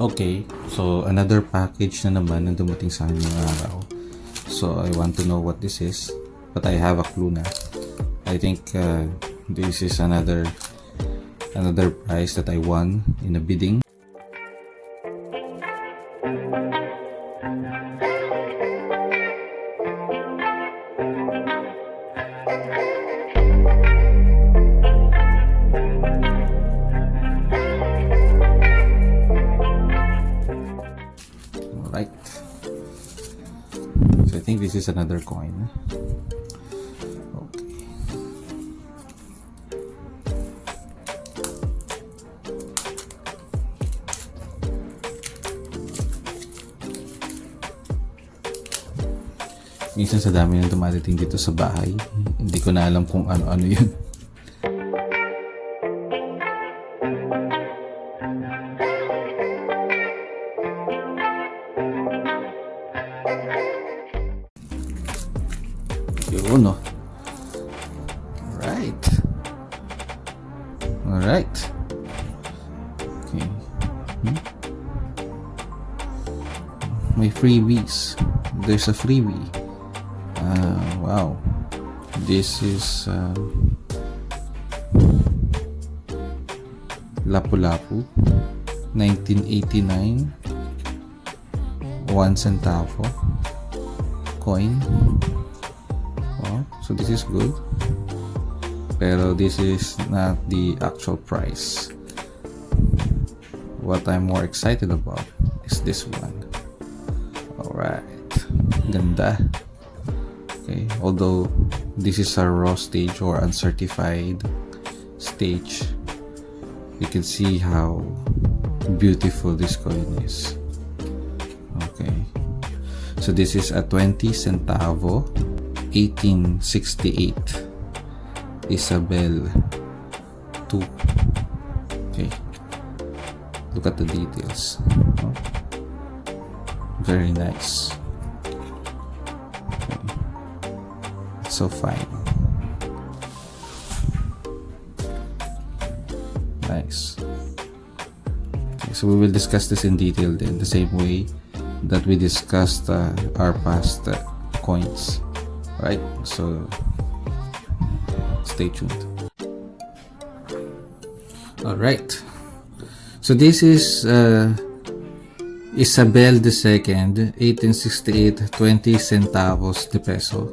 Okay, so another package na naman na dumating sa akin ngayong araw. So I want to know what this is, but I have a clue na. I think this is another prize that I won in a bidding. Right. So I think this is another coin. Okay. Minsan sa dami ng dumadating dito sa bahay, hindi ko na alam kung ano-ano yun. Yun, no? Alright. Alright. Okay. May freebies. There's a freebie. Wow. This is Lapu-Lapu 1989 1 centavo coin. So this is good, pero this is not the actual price. What I'm more excited about is this one. Alright, ganda. Okay, although this is a raw stage or uncertified stage, you can see how beautiful this coin is. Okay, so this is a 20 centavo 1868 Isabella II. Okay, look at the details. Oh, very nice. Okay. It's so fine. Nice. Okay, so we will discuss this in detail then, the same way that we discussed our past coins. Right, so stay tuned. All right, so this is Isabella II 1868 20 centavos de peso.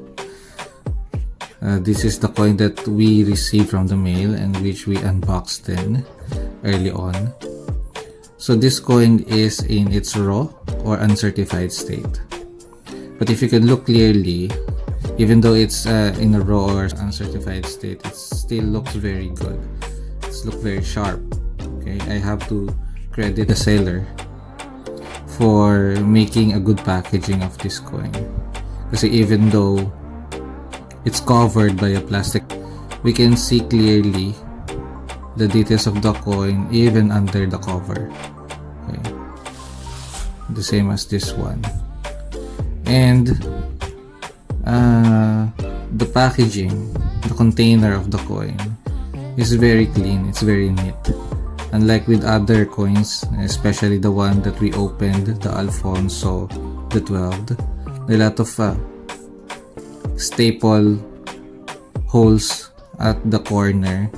This is the coin that we received from the mail and which we unboxed then early on. So this coin is in its raw or uncertified state, but if you can look clearly, even though it's in a raw or uncertified state, it still looks very good. It's look very sharp. Okay, I have to credit the seller for making a good packaging of this coin. Because even though it's covered by a plastic, we can see clearly the details of the coin even under the cover. Okay, the same as this one. And the packaging, the container of the coin is very clean, it's very neat. Unlike with other coins, especially the one that we opened, the Alfonso the 12th, a lot of staple holes at the corner,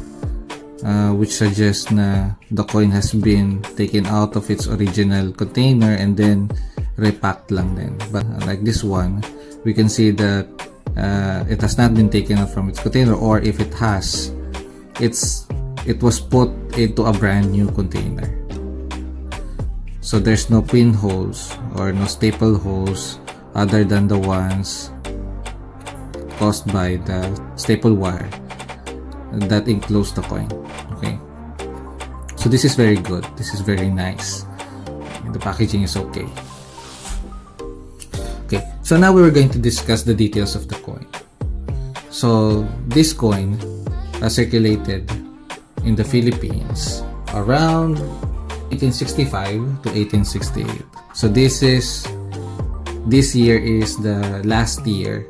which suggests na the coin has been taken out of its original container and then repacked lang din. But like this one, we can see that it has not been taken out from its container, or if it has, it was put into a brand new container. So there's no pinholes or no staple holes other than the ones caused by the staple wire that enclose the coin. Okay, so this is very good, this is very nice, the packaging is okay. Okay, so now we're going to discuss the details of the coin. So this coin circulated in the Philippines around 1865 to 1868. So this year is the last year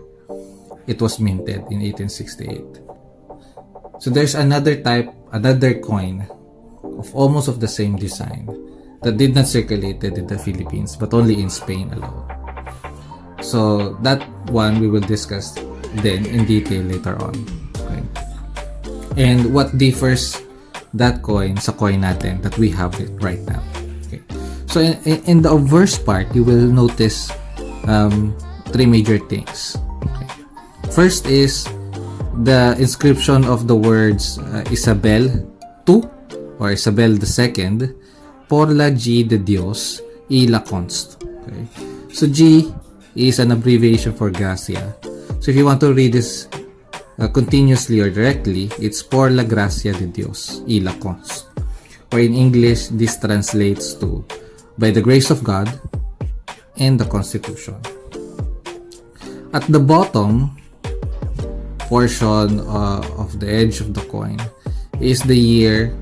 it was minted, in 1868. So there's another coin of almost of the same design that did not circulated in the Philippines but only in Spain alone. So that one we will discuss then in detail later on. Okay. And what differs that coin sa coin natin that we have it right now. Okay. So in the obverse part, you will notice three major things. Okay. First is the inscription of the words Isabel II or Isabel II por la G de Dios y la const. Okay. So G is an abbreviation for Gracia. So if you want to read this continuously or directly, it's por la gracia de Dios y la const. Or in English, this translates to by the grace of God and the Constitution. At the bottom portion of the edge of the coin is the year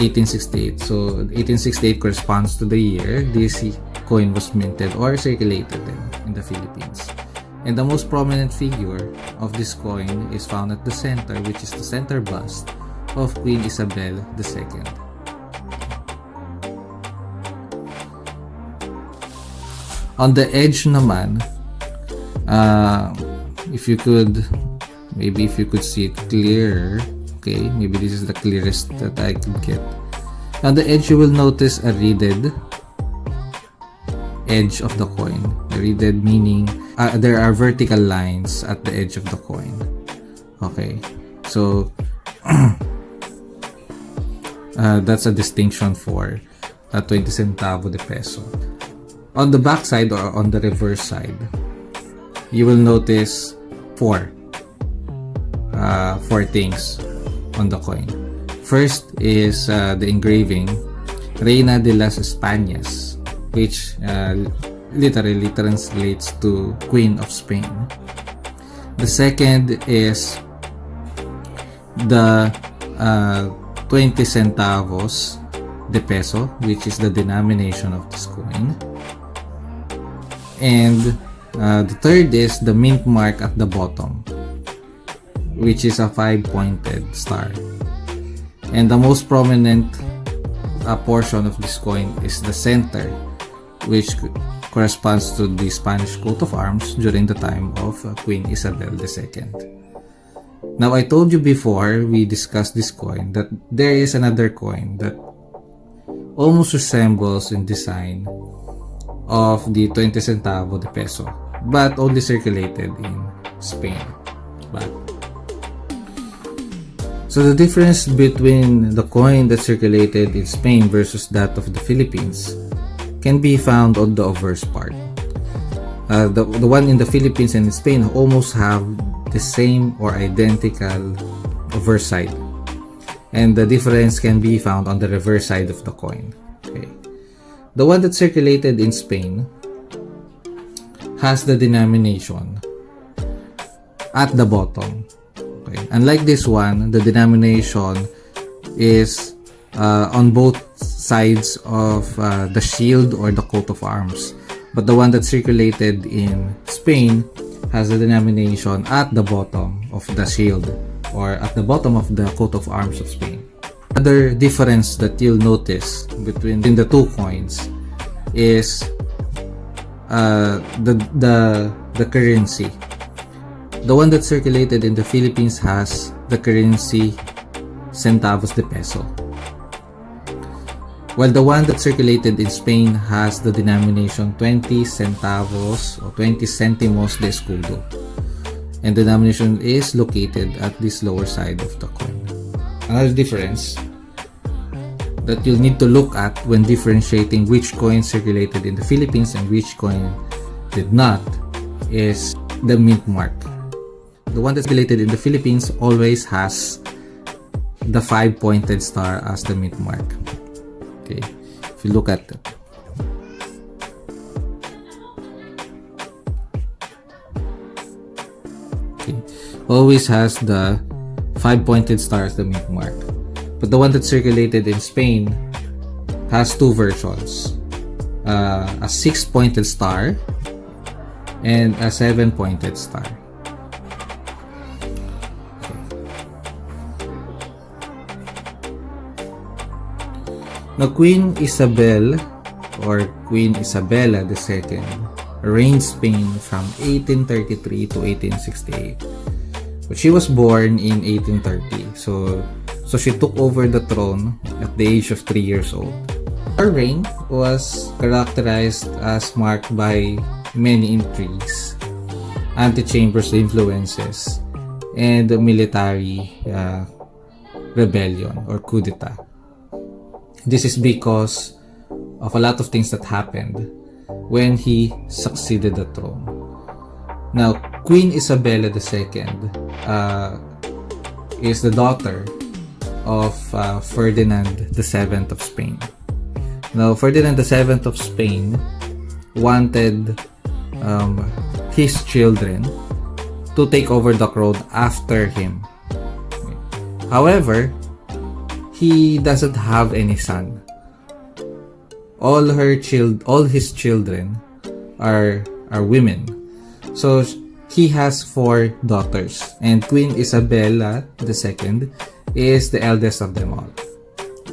1868. So 1868 corresponds to the year this coin was minted or circulated in the Philippines. And the most prominent figure of this coin is found at the center, which is the center bust of Queen Isabella II. On the edge naman, if you could see it clearer, okay, maybe this is the clearest that I could get. On the edge, you will notice a reeded edge of the coin. Reeded meaning there are vertical lines at the edge of the coin. Okay, so that's a distinction for a 20 centavo de peso. On the back side or on the reverse side, you will notice four things on the coin. First is the engraving Reina de las Españas, which literally translates to Queen of Spain. The second is the 20 centavos de peso, which is the denomination of this coin. And the third is the mint mark at the bottom, which is a 5-pointed star. And the most prominent portion of this coin is the center, which corresponds to the Spanish coat of arms during the time of Queen Isabella II. Now, I told you before we discussed this coin that there is another coin that almost resembles in design of the 20 centavo de peso, but only circulated in Spain. So the difference between the coin that circulated in Spain versus that of the Philippines can be found on the obverse part. The one in the Philippines and in Spain almost have the same or identical obverse side, and the difference can be found on the reverse side of the coin. Okay. The one that circulated in Spain has the denomination at the bottom. Okay. Unlike this one, the denomination is on both sides of the shield or the coat of arms. But the one that circulated in Spain has the denomination at the bottom of the shield or at the bottom of the coat of arms of Spain. Another difference that you'll notice between the two coins is the currency. The one that circulated in the Philippines has the currency centavos de peso, while the one that circulated in Spain has the denomination 20 centavos or 20 centimos de escudo, and the denomination is located at this lower side of the coin. Another difference that you'll need to look at when differentiating which coin circulated in the Philippines and which coin did not is the mint mark. The one that's circulated in the Philippines always has the 5-pointed star as the mint mark. Okay, if you look at it. Okay, always has the 5-pointed star as the mint mark. But the one that circulated in Spain has two versions. A 6-pointed star and a 7-pointed star. Now, Queen Isabella or Queen Isabella II, reigned Spain from 1833 to 1868. But she was born in 1830, so she took over the throne at the age of 3 years old. Her reign was characterized as marked by many intrigues, anti-chambers influences, and military rebellion or coup d'etat. This is because of a lot of things that happened when he succeeded the throne. Now, Queen Isabella II is the daughter of Ferdinand VII of Spain. Now, Ferdinand VII of Spain wanted his children to take over the throne after him. However, he doesn't have any son. All his children are women. So he has 4 daughters, and Queen Isabella II is the eldest of them all.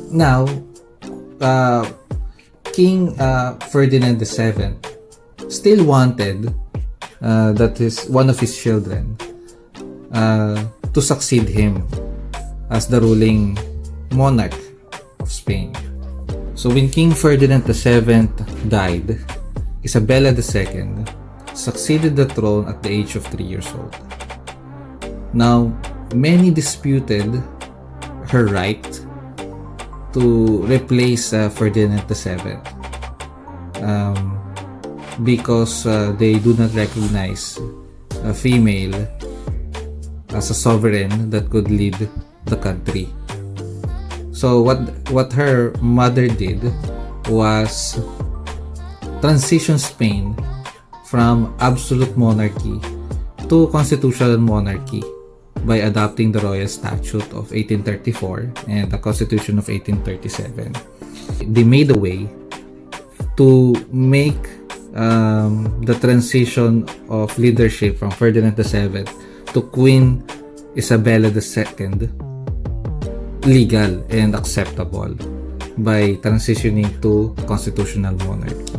Now, King Ferdinand VII still wanted that one of his children to succeed him as the ruling monarch of Spain. So when King Ferdinand VII died, Isabella II succeeded the throne at the age of 3 years old. Now, many disputed her right to replace Ferdinand VII because they do not recognize a female as a sovereign that could lead the country. So what her mother did was transition Spain from absolute monarchy to constitutional monarchy by adopting the Royal Statute of 1834 and the Constitution of 1837. They made a way to make the transition of leadership from Ferdinand VII to Queen Isabella II legal and acceptable by transitioning to constitutional monarchy.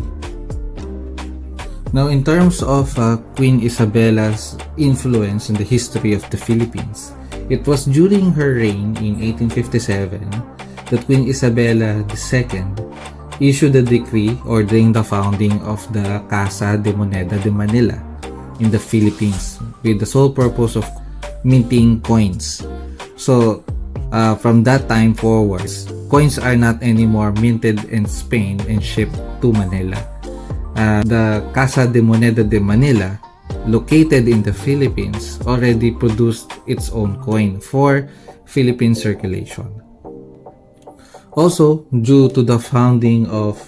Now, in terms of Queen Isabella's influence in the history of the Philippines, it was during her reign in 1857 that Queen Isabella II issued a decree ordering the founding of the Casa de Moneda de Manila in the Philippines with the sole purpose of minting coins. So, from that time forwards, coins are not anymore minted in Spain and shipped to Manila. The Casa de Moneda de Manila, located in the Philippines, already produced its own coin for Philippine circulation. Also, due to the founding of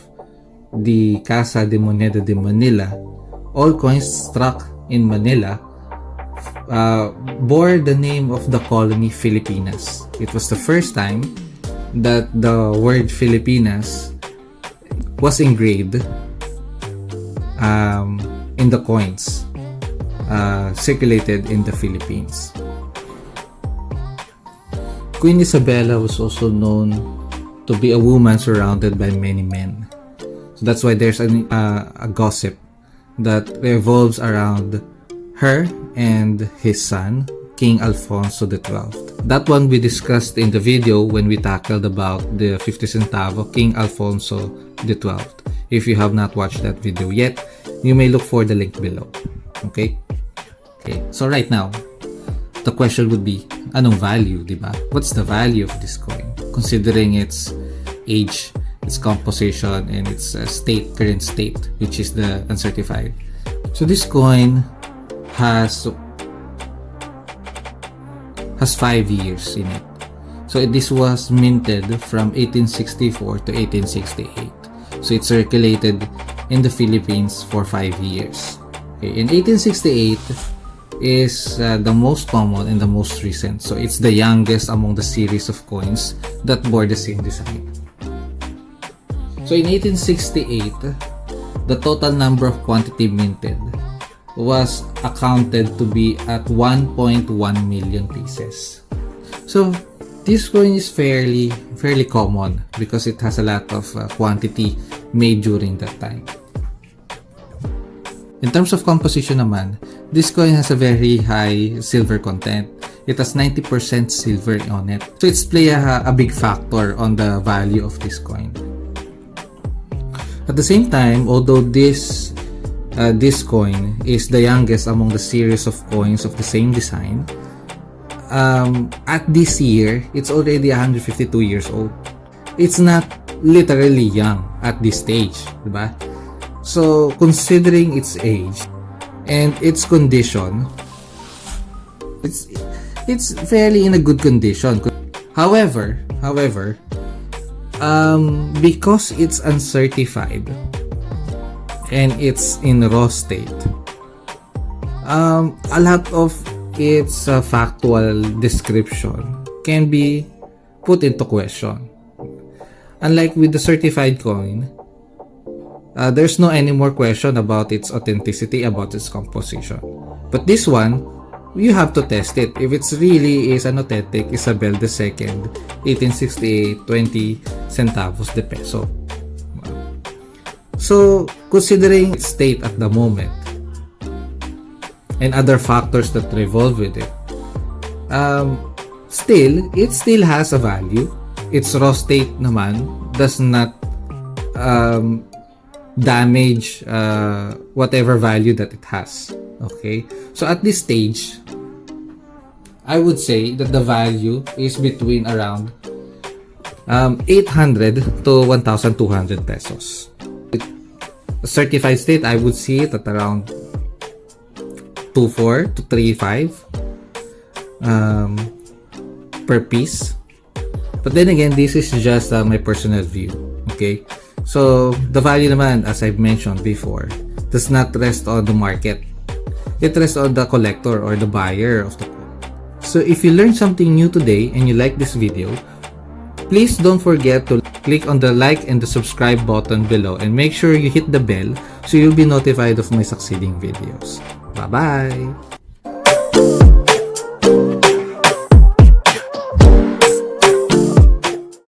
the Casa de Moneda de Manila, all coins struck in Manila bore the name of the colony Filipinas. It was the first time that the word Filipinas was engraved in the coins circulated in the Philippines. Queen Isabella was also known to be a woman surrounded by many men. So that's why there's a gossip that revolves around her and his son, King Alfonso XII. That one we discussed in the video when we tackled about the 50 centavo, King Alfonso XII. If you have not watched that video yet, you may look for the link below. Okay? So right now, the question would be, anong value, diba? What's the value of this coin? Considering its age, its composition, and its current state, which is the uncertified. So this coin has 5 years in it. So this was minted from 1864 to 1868. So it circulated in the Philippines for 5 years. In 1868 is the most common and the most recent. So it's the youngest among the series of coins that bore the same design. So in 1868, the total number of quantity minted was accounted to be at 1.1 million pieces. So this coin is fairly common because it has a lot of quantity made during that time. In terms of composition naman, this coin has a very high silver content. It has 90% silver on it. So it's play a big factor on the value of this coin. At the same time, although this coin is the youngest among the series of coins of the same design, at this year, it's already 152 years old. It's not literally young at this stage, diba? So, considering its age and its condition, it's fairly in a good condition. However, because it's uncertified and it's in raw state, a lot of its factual description can be put into question. Unlike with the certified coin, there's no any more question about its authenticity, about its composition. But this one, you have to test it if it's really is an authentic Isabella II 1868 20 centavos de peso. So, considering its state at the moment and other factors that revolve with it, it still has a value. Its raw state naman does not damage whatever value that it has. Okay, so at this stage, I would say that the value is between around 800 to 1,200 pesos. With a certified state, I would see it at around 2.4 to 3.5 per piece. But then again, this is just my personal view. Okay, so the value naman, as I've mentioned before, does not rest on the market. It rests on the collector or the buyer of the coin. So if you learned something new today and you like this video, please don't forget to click on the like and the subscribe button below and make sure you hit the bell so you'll be notified of my succeeding videos. Bye-bye!